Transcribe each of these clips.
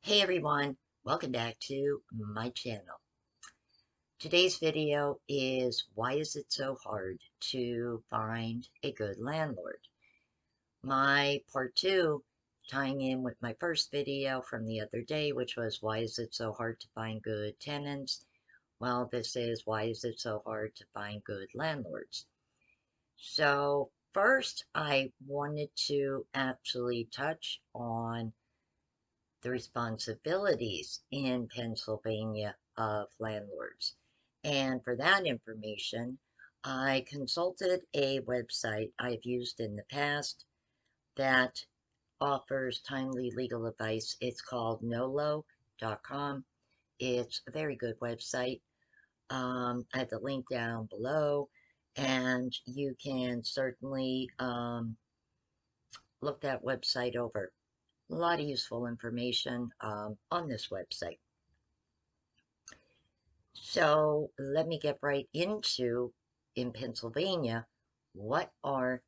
Hey everyone, welcome back to my channel. Today's video is why is it so hard to find a good landlord? My part two, tying in with my first video from the other day, which was why is it so hard to find good tenants? Well, this is why is it so hard to find good landlords? So first, I wanted to actually touch on the responsibilities in Pennsylvania of landlords. And for that information, I consulted a website I've used in the past that offers timely legal advice. It's called nolo.com. It's a very good website. I have the link down below, and you can certainly look that website over. A lot of useful information on this website. So let me get right into, in Pennsylvania, what are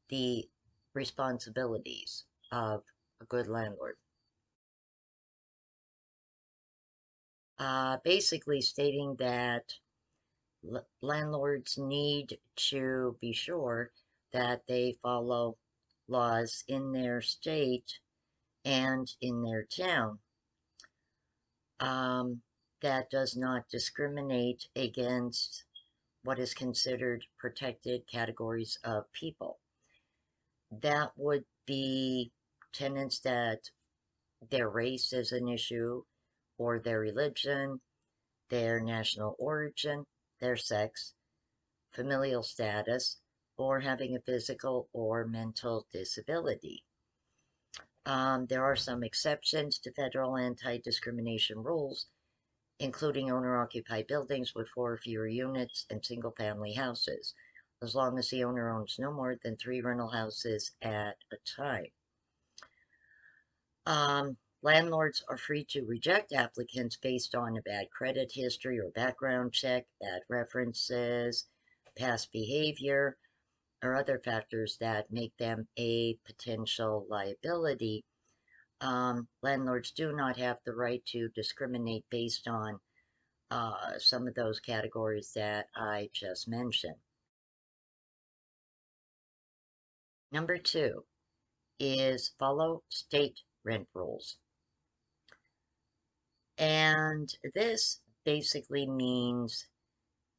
the responsibilities of a good landlord? Basically stating that landlords need to be sure that they follow laws in their state and in their town. That does not discriminate against what is considered protected categories of people. That would be tenants that their race is an issue, or their religion, their national origin, their sex, familial status, or having a physical or mental disability. There are some exceptions to federal anti-discrimination rules, including owner-occupied buildings with 4 or fewer units and single-family houses, as long as the owner owns no more than 3 rental houses at a time. Landlords are free to reject applicants based on a bad credit history or background check, bad references, past behavior, or other factors that make them a potential liability. Landlords do not have the right to discriminate based on some of those categories that I just mentioned. Number 2 is follow state rent rules. And this basically means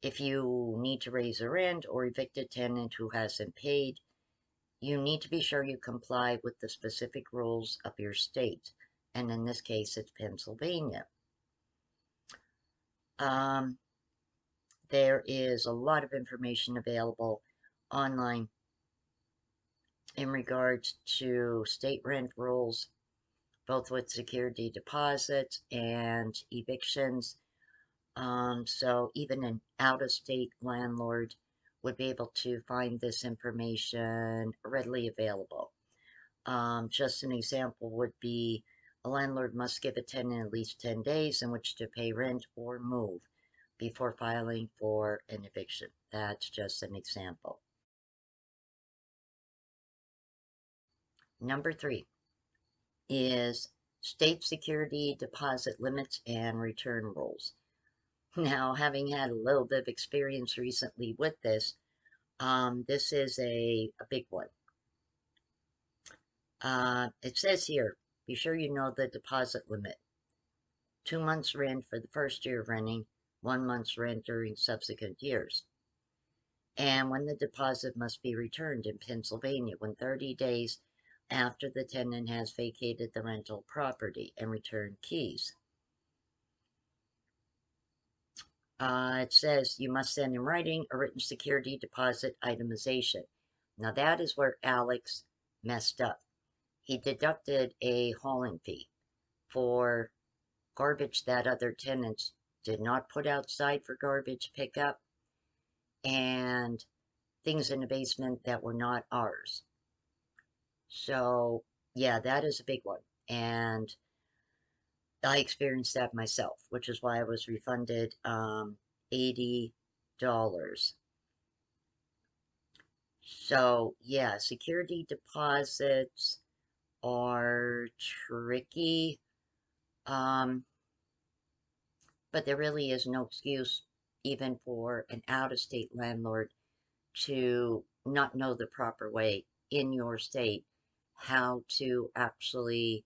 if you need to raise a rent or evict a tenant who hasn't paid, you need to be sure you comply with the specific rules of your state. And in this case, it's Pennsylvania. There is a lot of information available online in regards to state rent rules, both with security deposits and evictions. So even an out-of-state landlord would be able to find this information readily available. Just an example would be a landlord must give a tenant at least 10 days in which to pay rent or move before filing for an eviction. That's just an example. Number 3 is state security deposit limits and return rules. Now, having had a little bit of experience recently with this, this is a big one. It says here, be sure you know the deposit limit. 2 months rent for the first year of renting, 1 month's rent during subsequent years. And when the deposit must be returned in Pennsylvania, when 30 days after the tenant has vacated the rental property and returned keys. It says you must send in writing a written security deposit itemization. Now that is where Alex messed up. He deducted a hauling fee for garbage that other tenants did not put outside for garbage pickup and things in the basement that were not ours. So yeah, that is a big one. And I experienced that myself, which is why I was refunded $80. So yeah, security deposits are tricky. Um, but there really is no excuse even for an out-of-state landlord to not know the proper way in your state how to actually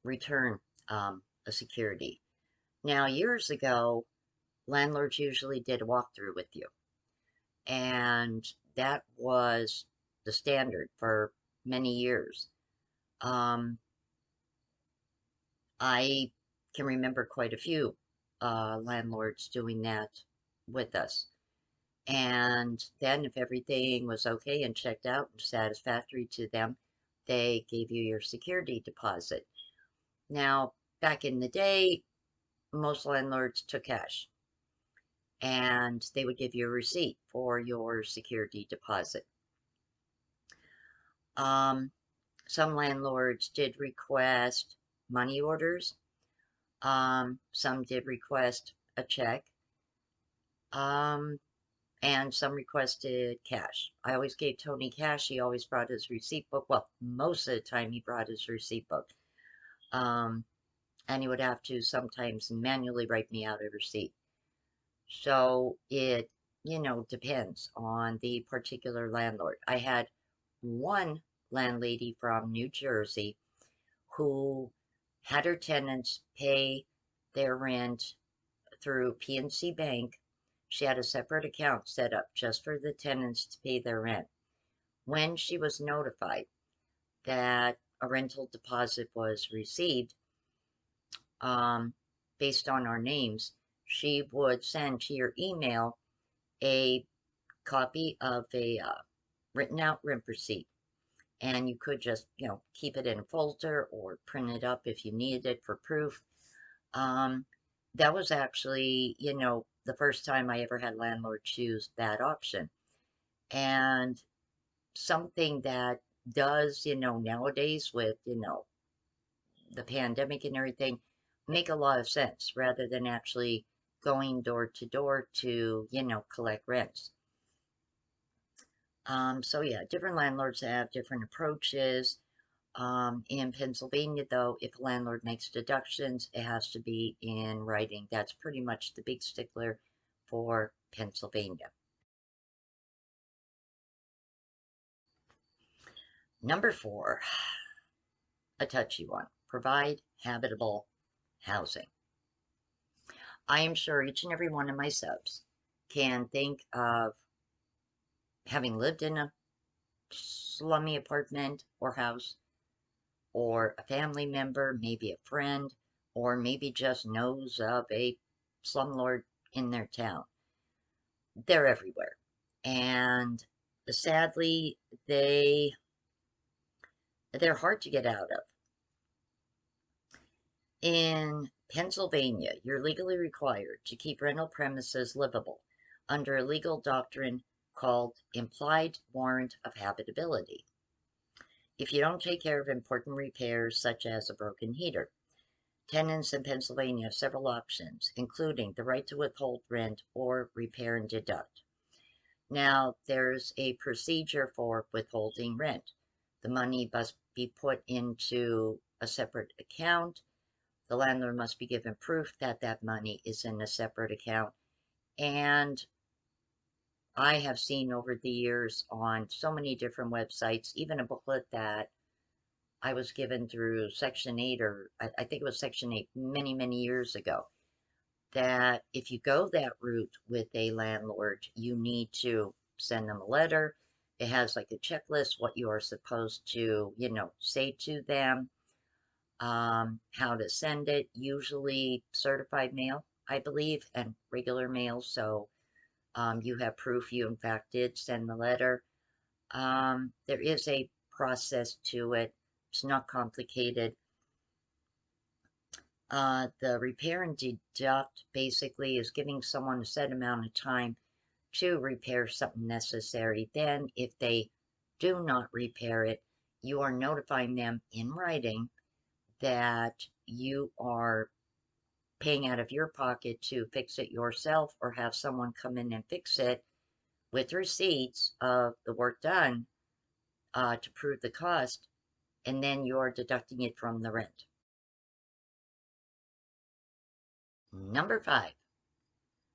return a security. Now, years ago, landlords usually did a walkthrough with you, and that was the standard for many years. Um, I can remember quite a few landlords doing that with us. And then, if everything was okay and checked out and satisfactory to them, they gave you your security deposit. Now, back in the day, most landlords took cash and they would give you a receipt for your security deposit. Um, some landlords did request money orders. Some did request a check. Um, and some requested cash. I always gave Tony cash. He always brought his receipt book. Well, most of the time he brought his receipt book. Um, and he would have to sometimes manually write me out a receipt. So it, depends on the particular landlord. I had one landlady from New Jersey who had her tenants pay their rent through PNC Bank. She had a separate account set up just for the tenants to pay their rent. When she was notified that a rental deposit was received, um, based on our names, she would send to your email a copy of a written out rent receipt. And you could just, keep it in a folder or print it up if you needed it for proof. Um, that was actually, the first time I ever had landlords choose that option. And something that does, nowadays with, the pandemic and everything, make a lot of sense rather than actually going door to door to, collect rents. So yeah, different landlords have different approaches. In Pennsylvania, though, if a landlord makes deductions, it has to be in writing. That's pretty much the big stickler for Pennsylvania. Number 4, a touchy one. Provide habitable housing. I am sure each and every one of my subs can think of having lived in a slummy apartment or house, or a family member, maybe a friend, or maybe just knows of a slumlord in their town. They're everywhere. And sadly, they're hard to get out of. In Pennsylvania, you're legally required to keep rental premises livable under a legal doctrine called implied warrant of habitability. If you don't take care of important repairs such as a broken heater, tenants in Pennsylvania have several options, including the right to withhold rent or repair and deduct. Now, there's a procedure for withholding rent. The money must be put into a separate account. The landlord must be given proof that that money is in a separate account. And I have seen over the years on so many different websites, even a booklet that I was given through Section 8, or I think it was Section 8 many, many years ago, that if you go that route with a landlord, you need to send them a letter. It has like a checklist, what you are supposed to, say to them, how to send it, usually certified mail, I believe, and regular mail. So you have proof you, in fact, did send the letter. There is a process to it. It's not complicated. The repair and deduct basically is giving someone a set amount of time to repair something necessary. Then, if they do not repair it, you are notifying them in writing that you are paying out of your pocket to fix it yourself or have someone come in and fix it with receipts of the work done to prove the cost, and then you're deducting it from the rent. Number 5,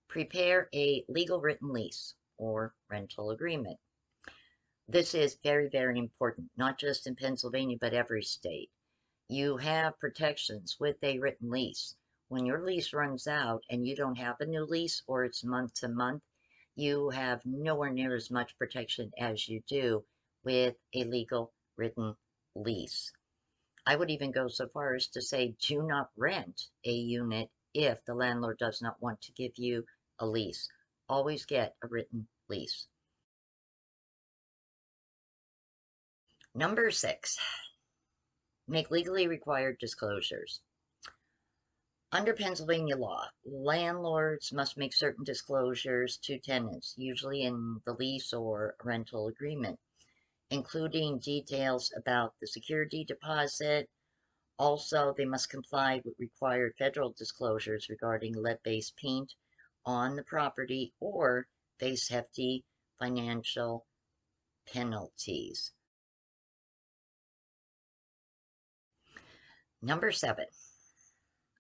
prepare a legal written lease or rental agreement. This is very, very important, not just in Pennsylvania, but every state. You have protections with a written lease. When your lease runs out and you don't have a new lease or it's month to month, you have nowhere near as much protection as you do with a legal written lease. I would even go so far as to say do not rent a unit if the landlord does not want to give you a lease. Always get a written lease. Number 6, make legally required disclosures. Under Pennsylvania law, landlords must make certain disclosures to tenants, usually in the lease or rental agreement, including details about the security deposit. Also, they must comply with required federal disclosures regarding lead-based paint on the property or face hefty financial penalties. Number 7,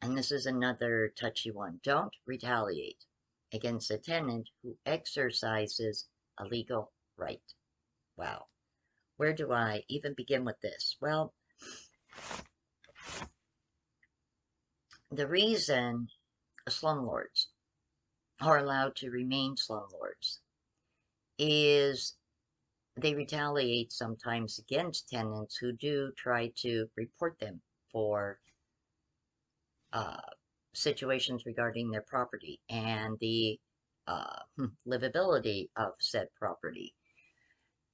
and this is another touchy one, don't retaliate against a tenant who exercises a legal right. Wow. Where do I even begin with this? Well, the reason slumlords are allowed to remain slumlords is they retaliate sometimes against tenants who do try to report them for uh, situations regarding their property and the livability of said property.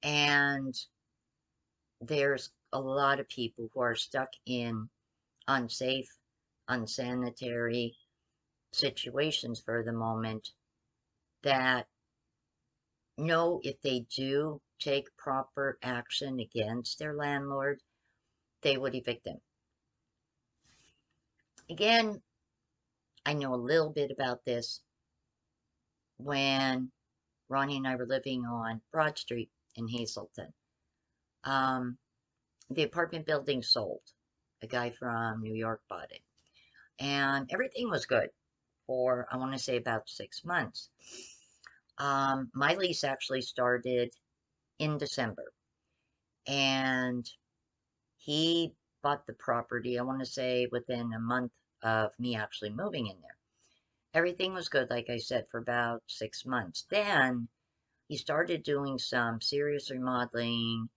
And there's a lot of people who are stuck in unsafe, unsanitary situations for the moment that know if they do take proper action against their landlord, they would evict them. Again, I know a little bit about this when Ronnie and I were living on Broad Street in Hazleton. The apartment building sold. A guy from New York bought it. And everything was good for, I want to say, about 6 months. My lease actually started in December. And he bought the property, I want to say, within a month of me actually moving in there. Everything was good, like I said, for about 6 months. Then he started doing some serious remodeling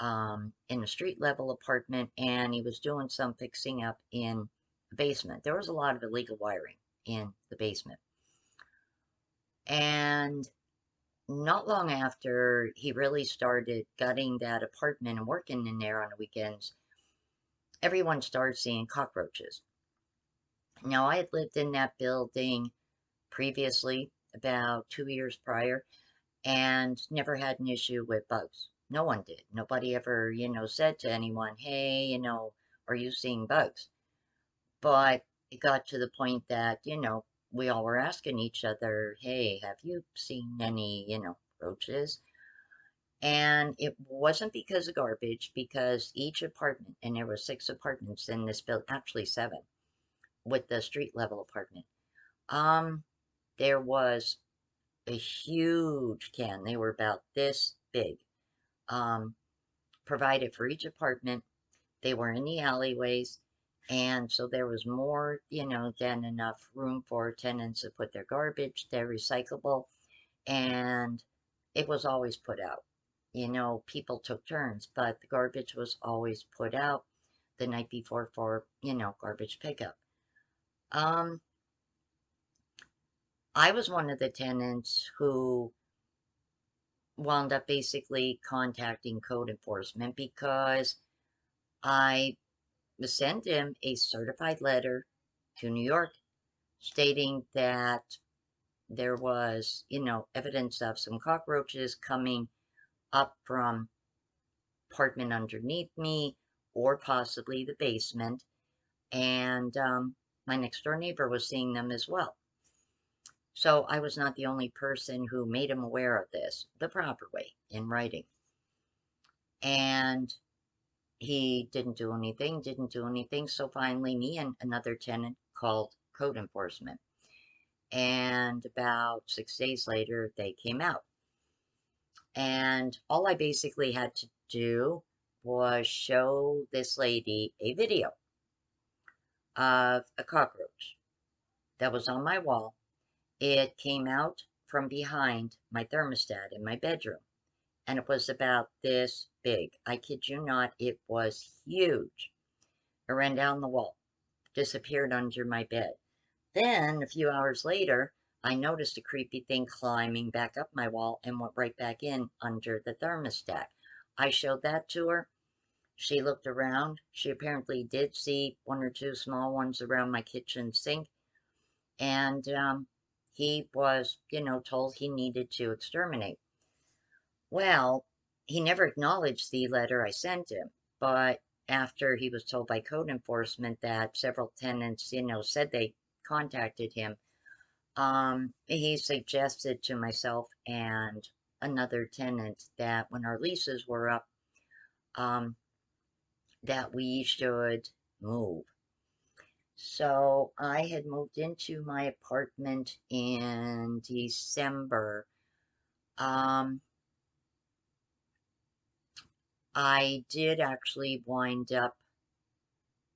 in a street level apartment, and he was doing some fixing up in the basement. There was a lot of illegal wiring in the basement. And not long after he really started gutting that apartment and working in there on the weekends, everyone started seeing cockroaches. Now, I had lived in that building previously, about 2 years prior, and never had an issue with bugs. No one did. Nobody ever, said to anyone, hey, are you seeing bugs? But it got to the point that, we all were asking each other, hey, have you seen any, roaches? And it wasn't because of garbage, because each apartment, and there were 6 apartments in this building, actually 7, with the street level apartment. There was a huge can. They were about this big. Provided for each apartment. They were in the alleyways, and so there was more, than enough room for tenants to put their garbage, their recyclable, and it was always put out. People took turns, but the garbage was always put out the night before for, garbage pickup. I was one of the tenants who wound up basically contacting code enforcement because I sent him a certified letter to New York stating that there was, evidence of some cockroaches coming up from apartment underneath me or possibly the basement. And my next door neighbor was seeing them as well. So I was not the only person who made him aware of this the proper way in writing. And he didn't do anything. So finally, me and another tenant called code enforcement. and about 6 days later, they came out. And all I basically had to do was show this lady a video of a cockroach that was on my wall. It came out from behind my thermostat in my bedroom, and it was about this big. I kid you not, it was huge. It ran down the wall, disappeared under my bed. Then, a few hours later, I noticed a creepy thing climbing back up my wall and went right back in under the thermostat. I showed that to her. She looked around. She apparently did see one or two small ones around my kitchen sink. And he was, told he needed to exterminate. Well, he never acknowledged the letter I sent him, but after he was told by code enforcement that several tenants, said they contacted him, he suggested to myself and another tenant that when our leases were up, um, that we should move. So I had moved into my apartment in December. I did actually wind up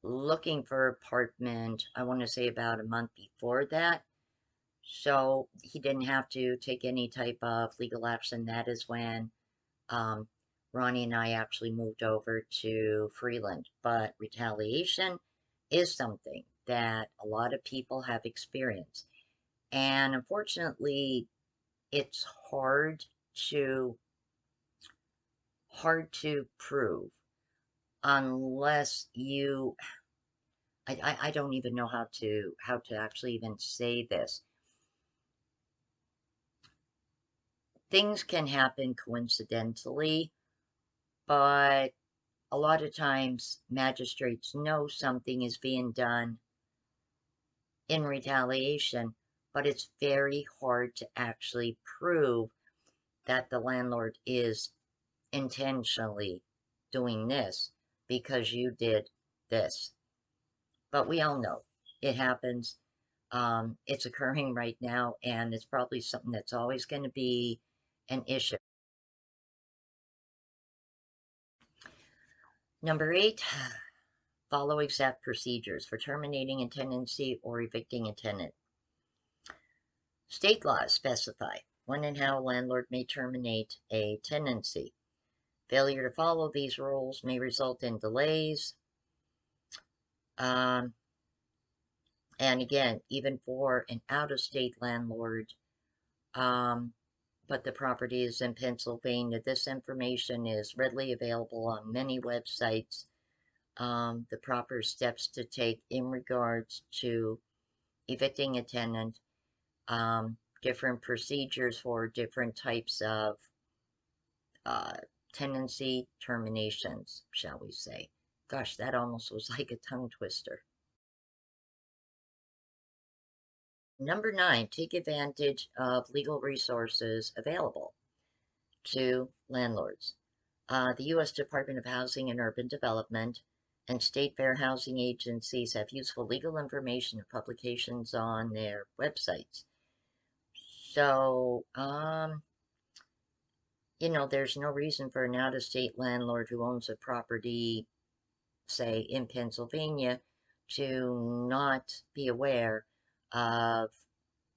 looking for an apartment, I want to say about a month before that. So he didn't have to take any type of legal action. That is when um, Ronnie and I actually moved over to Freeland. But retaliation is something that a lot of people have experienced. And unfortunately, it's to hard to prove unless you I don't even know how to actually even say this. Things can happen coincidentally, but a lot of times magistrates know something is being done in retaliation, but it's very hard to actually prove that the landlord is intentionally doing this because you did this. But we all know it happens. It's occurring right now, and it's probably something that's always going to be an issue. Number 8, follow exact procedures for terminating a tenancy or evicting a tenant. State laws specify when and how a landlord may terminate a tenancy. Failure to follow these rules may result in delays. And again, even for an out-of-state landlord, but the property is in Pennsylvania. This information is readily available on many websites. The proper steps to take in regards to evicting a tenant, different procedures for different types of uh, tenancy terminations, shall we say. Gosh, that almost was like a tongue twister. Number 9, take advantage of legal resources available to landlords. The U.S. Department of Housing and Urban Development and state fair housing agencies have useful legal information and publications on their websites. So, there's no reason for an out-of-state landlord who owns a property, say, in Pennsylvania, to not be aware of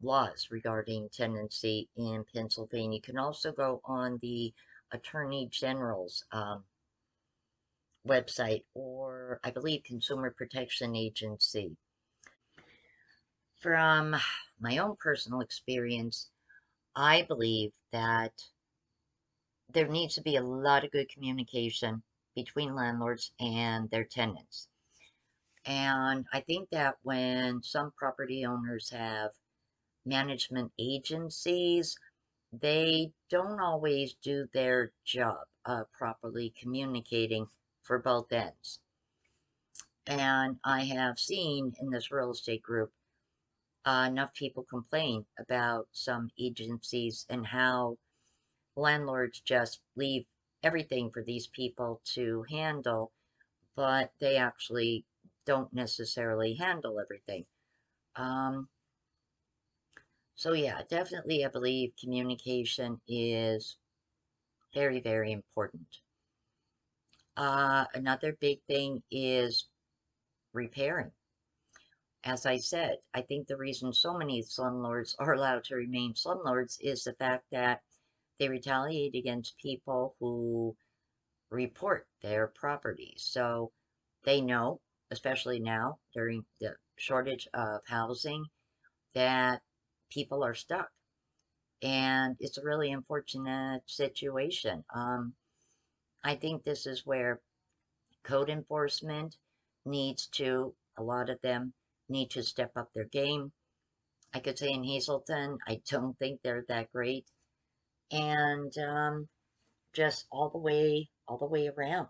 laws regarding tenancy in Pennsylvania. You can also go on the Attorney General's website, or I believe Consumer Protection Agency. From my own personal experience, I believe that there needs to be a lot of good communication between landlords and their tenants. And I think that when some property owners have management agencies, they don't always do their job of properly communicating for both ends. And I have seen in this real estate group enough people complain about some agencies and how landlords just leave everything for these people to handle, but they actually don't necessarily handle everything. Um, So yeah, definitely I believe communication is very, very important. Another big thing is repairing. As I said, I think the reason so many slumlords are allowed to remain slumlords is the fact that they retaliate against people who report their properties. So they know, especially now during the shortage of housing, that people are stuck. And it's a really unfortunate situation. I think this is where code enforcement needs to, a lot of them need to step up their game. I could say in Hazleton, I don't think they're that great. And just all the way around.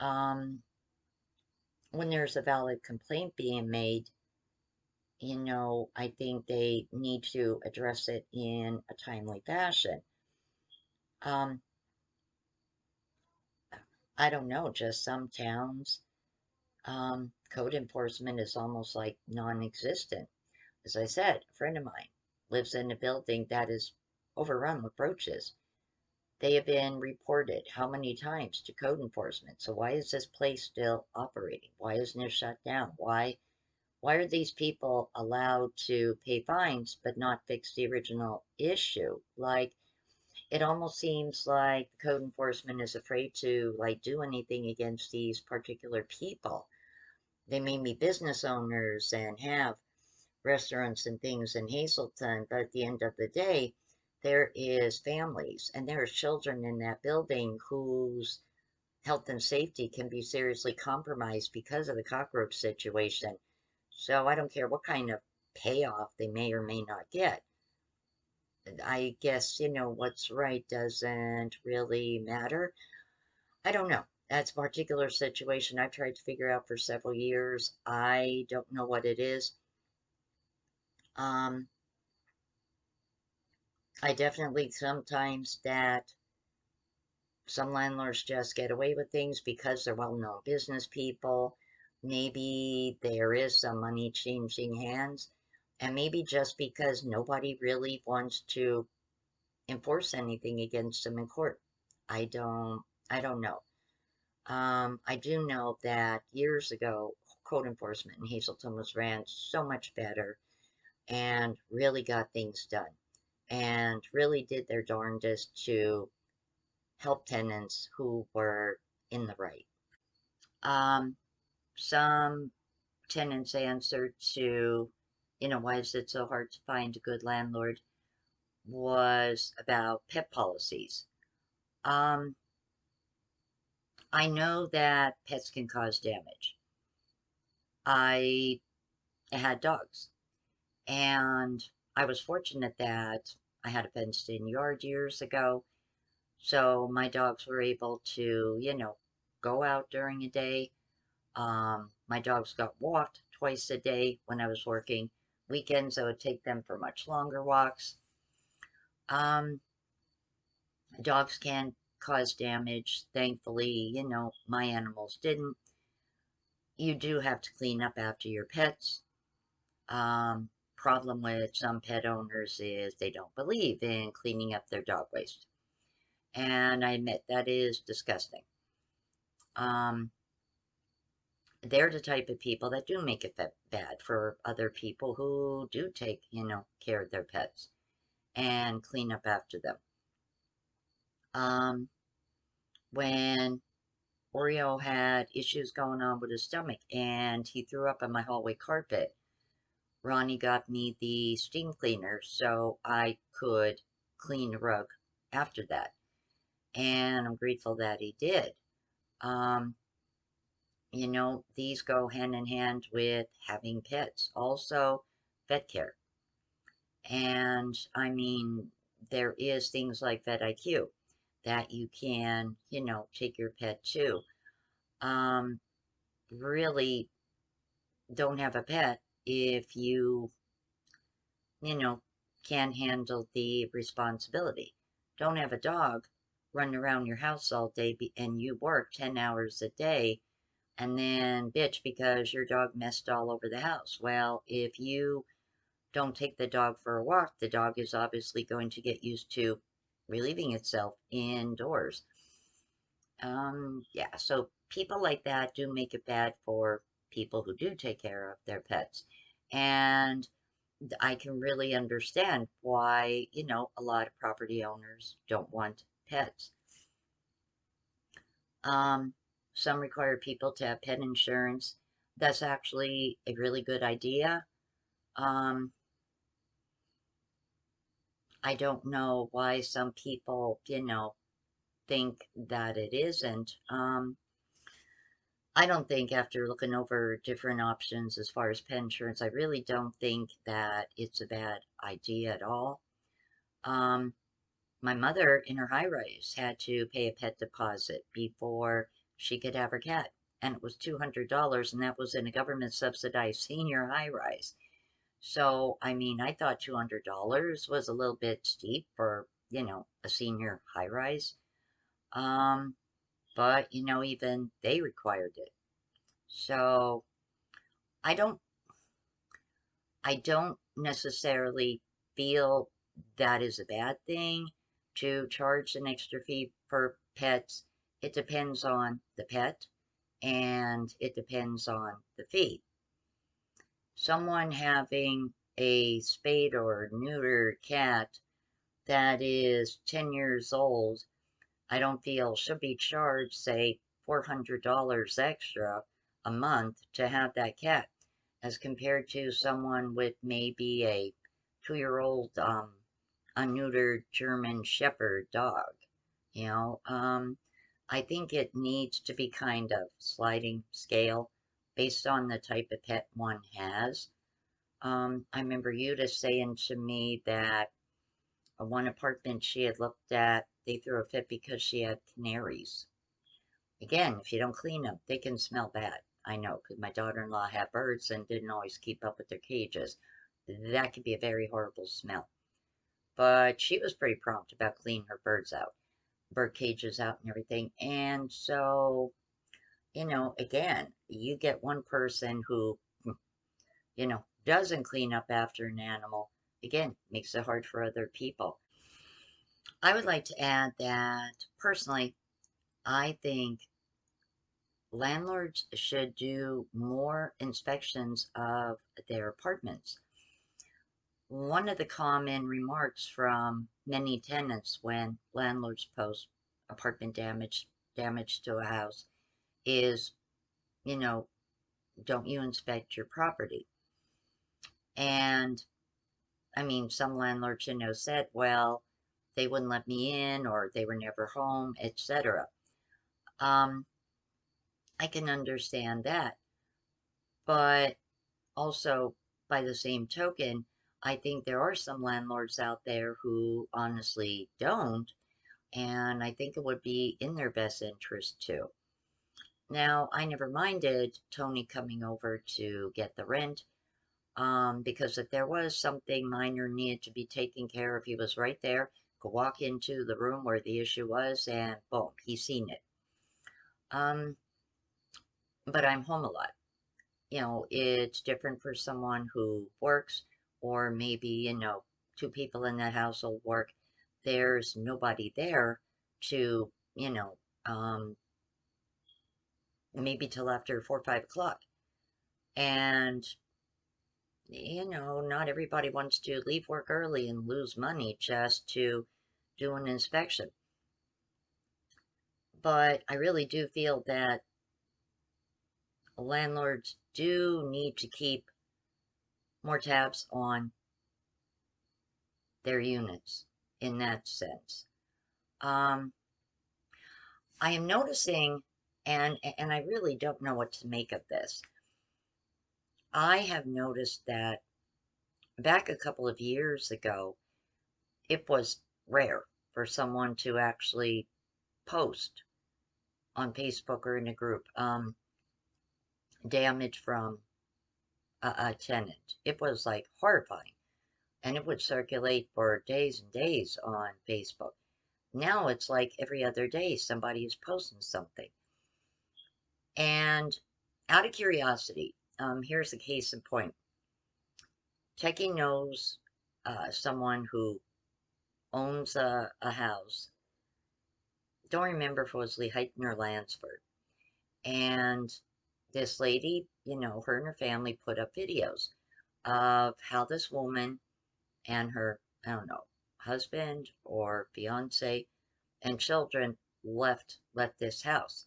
Um, when there's a valid complaint being made, I think they need to address it in a timely fashion. Um, I don't know, just some towns, code enforcement is almost like non-existent. As I said, a friend of mine lives in a building that is overrun with roaches. They have been reported how many times to code enforcement? So why is this place still operating? Why isn't it shut down? Why are these people allowed to pay fines but not fix the original issue? Like, it almost seems like code enforcement is afraid to like do anything against these particular people. They may be business owners and have restaurants and things in Hazleton, but at the end of the day, there is families and there are children in that building whose health and safety can be seriously compromised because of the cockroach situation. So I don't care what kind of payoff they may or may not get. I guess, what's right doesn't really matter. I don't know. That's a particular situation I've tried to figure out for several years. I don't know what it is. Um, I definitely sometimes that some landlords just get away with things because they're well-known business people. Maybe there is some money changing hands, and maybe just because nobody really wants to enforce anything against them in court. I don't, I don't know. I do know that years ago, code enforcement in Hazleton was ran so much better and really got things done and really did their darndest to help tenants who were in the right. Um, some tenants answered to, why is it so hard to find a good landlord, was about pet policies. Um, I know that pets can cause damage. I had dogs, and I was fortunate that I had a fenced-in yard years ago, so my dogs were able to, go out during a day. My dogs got walked twice a day when I was working. Weekends, I would take them for much longer walks. Um, Dogs can cause damage. Thankfully, my animals didn't. You do have to clean up after your pets. Problem with some pet owners is they don't believe in cleaning up their dog waste. And I admit that is disgusting. Um, they're the type of people that do make it bad for other people who do take, care of their pets and clean up after them. Um, when Oreo had issues going on with his stomach and he threw up on my hallway carpet, Ronnie got me the steam cleaner so I could clean the rug after that. And I'm grateful that he did. Um, these go hand in hand with having pets. Also, vet care. And I mean, there is things like Vet IQ that you can, take your pet to. Um, really don't have a pet if you know, can't handle the responsibility. Don't have a dog run around your house all day and you work 10 hours a day and then bitch because your dog messed all over the house. Well, if you don't take the dog for a walk, the dog is obviously going to get used to relieving itself indoors. Yeah, so people like that do make it bad for people who do take care of their pets. And I can really understand why, a lot of property owners don't want pets. Um, some require people to have pet insurance. That's actually a really good idea. Um, I don't know why some people, think that it isn't. I don't think after looking over different options as far as pet insurance, I really don't think that it's a bad idea at all. Um, my mother in her high rise had to pay a pet deposit before she could have her cat, and it was $200, and that was in a government subsidized senior high rise. So, I mean, I thought $200 was a little bit steep for, a senior high rise. Um, but, even they required it. So, I don't I don't necessarily feel that is a bad thing to charge an extra fee for pets. It depends on the pet and it depends on the fee. Someone having a spayed or neutered cat that is 10 years old, I don't feel should be charged, say, $400 extra a month to have that cat, as compared to someone with maybe a 2-year-old unneutered German Shepherd dog. You know, I think it needs to be kind of sliding scale based on the type of pet one has. I remember Yuta saying to me that one apartment she had looked at, they threw a fit because she had canaries. Again, if you don't clean them, they can smell bad. I know, because my daughter-in-law had birds and didn't always keep up with their cages. That could be a very horrible smell. But she was pretty prompt about cleaning her bird cages out and everything. And so, again, you get one person who, doesn't clean up after an animal. Again, makes it hard for other people. I would like to add that personally, I think landlords should do more inspections of their apartments. One of the common remarks from many tenants when landlords post apartment damage to a house is, you know, don't you inspect your property? And I mean, some landlords, said, well, they wouldn't let me in or they were never home, etc. Um, I can understand that. But also, by the same token, I think there are some landlords out there who honestly don't, and I think it would be in their best interest too. Now, I never minded Tony coming over to get the rent, because if there was something minor needed to be taken care of, he was right there, could walk into the room where the issue was, and boom, he's seen it. Um, but I'm home a lot. It's different for someone who works, or maybe, two people in that household work. There's nobody there to, maybe till after 4 or 5 o'clock. And, not everybody wants to leave work early and lose money just to do an inspection. But I really do feel that landlords do need to keep more tabs on their units in that sense. Um, I am noticing, and I really don't know what to make of this. I have noticed that back a couple of years ago, it was rare for someone to actually post on Facebook or in a group damage from a tenant. It was like horrifying, and it would circulate for days and days on Facebook. Now it's like every other day somebody is posting something. And out of curiosity, here's a case in point. Techie knows someone who owns a house. Don't remember if it was Lehighton or Lansford. And this lady, her and her family put up videos of how this woman and her, I don't know, husband or fiance and children left this house.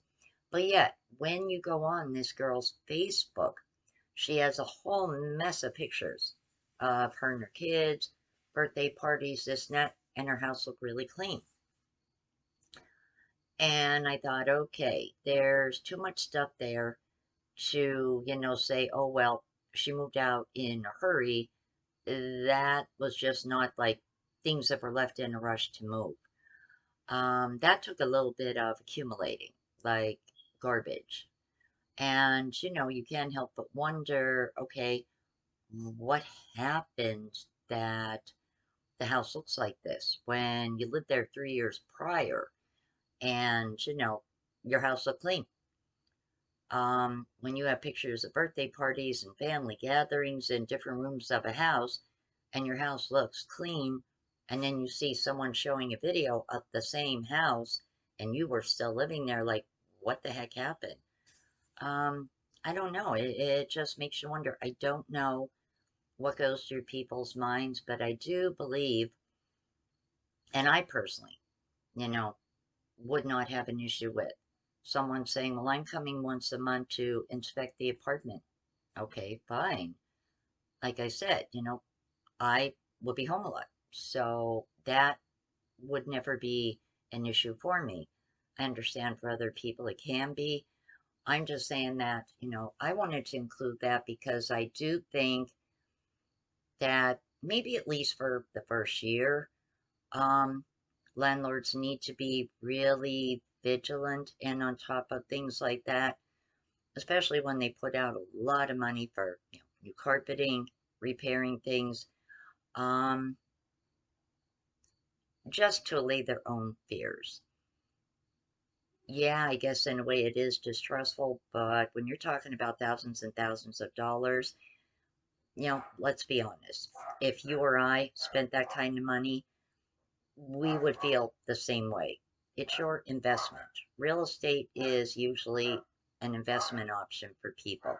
But yet, when you go on this girl's Facebook, she has a whole mess of pictures of her and her kids, birthday parties, this and that, and her house looked really clean. And I thought, okay, there's too much stuff there to, say, oh, well, she moved out in a hurry. That was just not like things that were left in a rush to move. That took a little bit of accumulating, like garbage. And, you can't help but wonder, okay, what happened that the house looks like this when you lived there 3 years prior and, your house looked clean. When you have pictures of birthday parties and family gatherings in different rooms of a house and your house looks clean, and then you see someone showing a video of the same house and you were still living there, like, what the heck happened? Um, I don't know. It just makes you wonder. I don't know what goes through people's minds, but I do believe, and I personally, you know, would not have an issue with someone saying, well, I'm coming once a month to inspect the apartment. Okay, fine. Like I said, I would be home a lot. So that would never be an issue for me. I understand for other people it can be. I'm just saying that, I wanted to include that because I do think that maybe at least for the first year, um, landlords need to be really vigilant and on top of things like that, especially when they put out a lot of money for new carpeting, repairing things, um, just to allay their own fears. Yeah, I guess in a way it is distrustful, but when you're talking about thousands and thousands of dollars, let's be honest. If you or I spent that kind of money, we would feel the same way. It's your investment. Real estate is usually an investment option for people.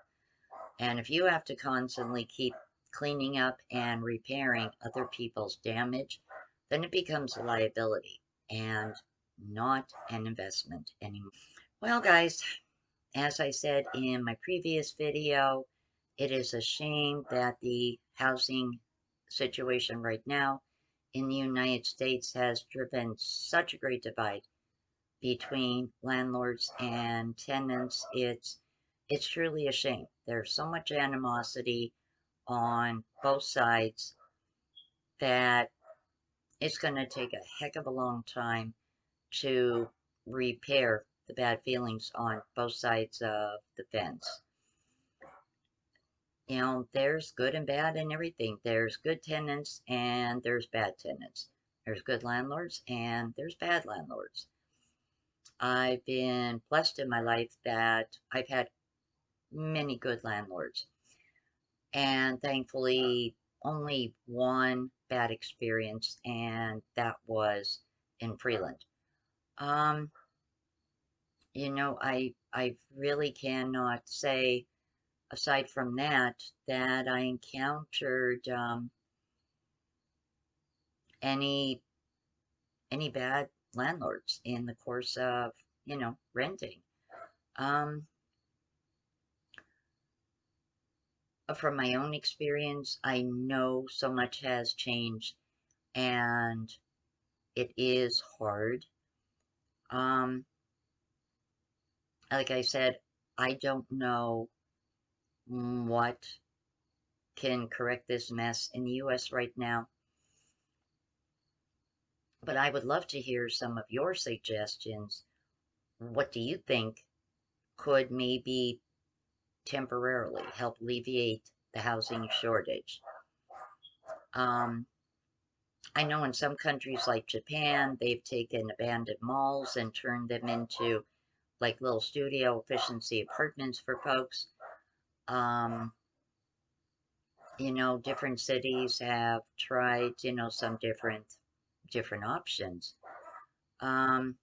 And if you have to constantly keep cleaning up and repairing other people's damage, then it becomes a liability and not an investment anymore. Well, guys, as I said in my previous video, it is a shame that the housing situation right now in the United States has driven such a great divide between landlords and tenants. It's truly a shame. There's so much animosity on both sides that it's going to take a heck of a long time to repair the bad feelings on both sides of the fence. There's good and bad in everything. There's good tenants and there's bad tenants. There's good landlords and there's bad landlords. I've been blessed in my life that I've had many good landlords. And thankfully, only one bad experience, and that was in Freeland. Um, I really cannot say, aside from that, that I encountered any bad landlords in the course of, renting. Um, from my own experience, I know so much has changed and it is hard. Um, like I said, I don't know what can correct this mess in the US right now, but I would love to hear some of your suggestions. What do you think could maybe temporarily help alleviate the housing shortage? Um, I know in some countries like Japan, they've taken abandoned malls and turned them into like little studio efficiency apartments for folks. Um, different cities have tried, some different options. Um,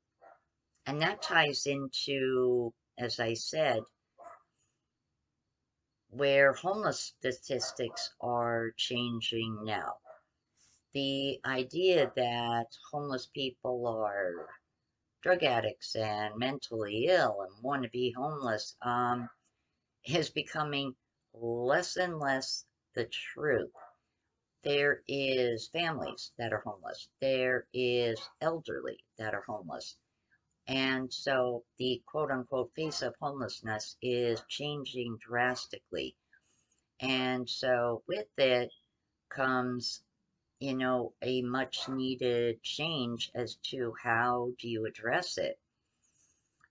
and that ties into, as I said, where homeless statistics are changing now. The idea that homeless people are drug addicts and mentally ill and want to be homeless is becoming less and less the truth. There is families that are homeless. There is elderly that are homeless. And so the quote unquote face of homelessness is changing drastically. And so with it comes, a much needed change as to how do you address it.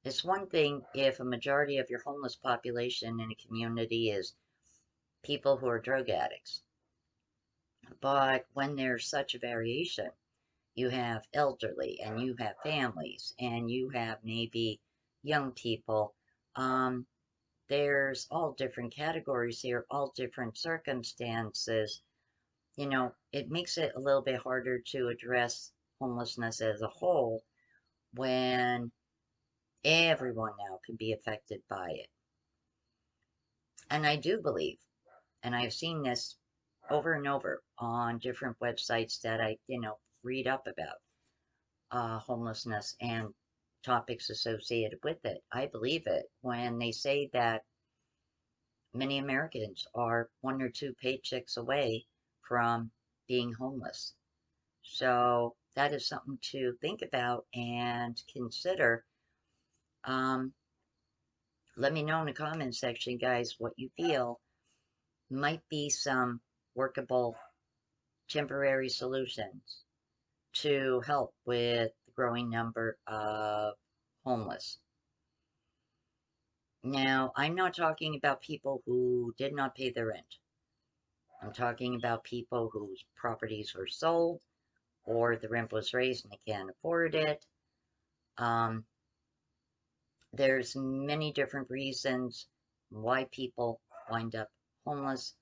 It's one thing if a majority of your homeless population in a community is people who are drug addicts. But when there's such a variation, you have elderly and you have families and you have maybe young people. Um, there's all different categories here, all different circumstances. It makes it a little bit harder to address homelessness as a whole when everyone now can be affected by it. And I do believe, and I've seen this over and over on different websites that I, read up about homelessness and topics associated with it. I believe it when they say that many Americans are one or two paychecks away from being homeless. So that is something to think about and consider. Um, Let me know in the comments section, guys, what you feel might be some workable temporary solutions to help with the growing number of homeless. Now, I'm not talking about people who did not pay their rent. I'm talking about people whose properties were sold or the rent was raised and they can't afford it. Um, there's many different reasons why people wind up homeless.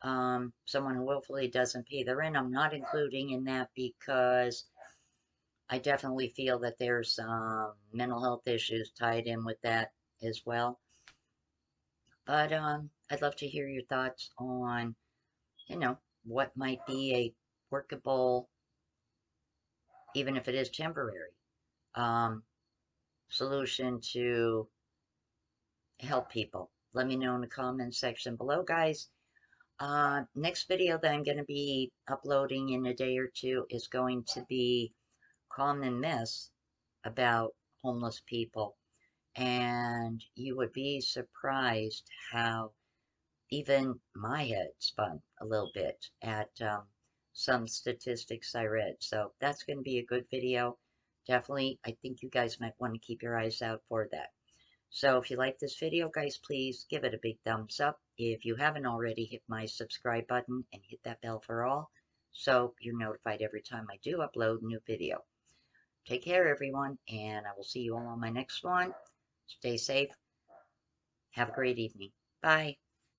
Someone who willfully doesn't pay their rent, I'm not including in that because I definitely feel that there's some mental health issues tied in with that as well. But I'd love to hear your thoughts on, what might be a workable, even if it is temporary, um, solution to help people. Let me know in the comments section below, guys. Next video that I'm going to be uploading in a day or two is going to be common myths about homeless people. And you would be surprised how even my head spun a little bit at some statistics I read. So that's going to be a good video. Definitely, I think you guys might want to keep your eyes out for that. So if you like this video, guys, please give it a big thumbs up. If you haven't already, hit my subscribe button and hit that bell for all so you're notified every time I do upload a new video. Take care, everyone, and I will see you all on my next one. Stay safe. Have a great evening. Bye.